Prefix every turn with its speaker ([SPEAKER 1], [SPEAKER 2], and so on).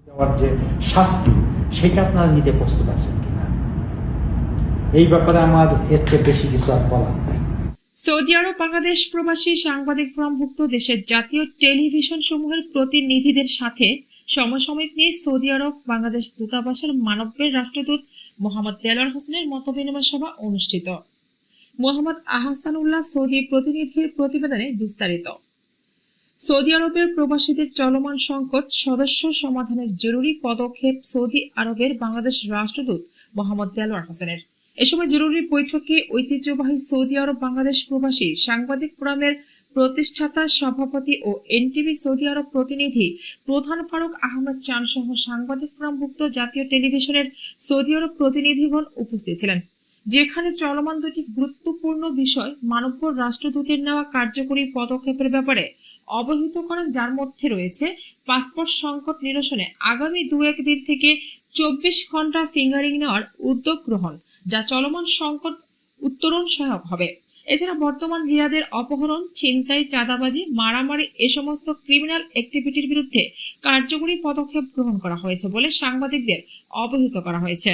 [SPEAKER 1] যাওয়ার যে শাস্তি সেটা আপনারা নিতে প্রস্তুত আছেন কিনা, এই ব্যাপারে আমার এর চেয়ে বেশি কিছু আর বলার নাই।
[SPEAKER 2] সৌদি আরব বাংলাদেশ প্রবাসী সাংবাদিক ফোরামভুক্ত দেশের জাতীয় টেলিভিশন সমূহের প্রতিনিধিদের সাথে সমসাময়িক নিয়ে সৌদি আরব বাংলাদেশ দূতাবাসের মানবের রাষ্ট্রদূত মোহাম্মদ দেলোয়ার হোসেনের মতবিনিময় সভা অনুষ্ঠিত। মোহাম্মদ আহসানুল্লাহ সৌদি প্রতিনিধির প্রতিবেদনে বিস্তারিত। সৌদি আরবের প্রবাসীদের চলমান সংকট সদস্য সমাধানের জরুরি পদক্ষেপ সৌদি আরবের বাংলাদেশ রাষ্ট্রদূত মোহাম্মদ দেলোয়ার হোসেনের। এ সময় জরুরি বৈঠকে ঐতিহ্যবাহী সৌদি আরব বাংলাদেশ প্রবাসী সাংবাদিক ফোরামের প্রতিষ্ঠাতা সভাপতি ও এনটিভি সৌদি আরব প্রতিনিধি প্রধান ফারুক আহমেদ চান সহ সাংবাদিক ফোরামভুক্ত জাতীয় টেলিভিশনের সৌদি আরব প্রতিনিধিগণ উপস্থিত ছিলেন, যেখানে চলমান দুটি গুরুত্বপূর্ণ বিষয় মানব্য রাষ্ট্রদূতের নেওয়া কার্যকরী পদক্ষেপের ব্যাপারে অবহিত করেন, যার মধ্যে রয়েছে পাসপোর্ট সংকট নিরসনে আগামী 2-1 দিন থেকে 24 ঘন্টা ফিঙ্গারিং নেওয়ার উদ্যোগ গ্রহণ, যা চলমান সংকট উত্তরণ সহায়ক হবে। এছাড়া বর্তমান রিয়াদের অপহরণ, ছিনতাই, চাঁদাবাজি, মারামারি এ সমস্ত ক্রিমিনাল অ্যাক্টিভিটির বিরুদ্ধে কার্যকরী পদক্ষেপ গ্রহণ করা হয়েছে বলে সাংবাদিকদের অবহিত করা হয়েছে।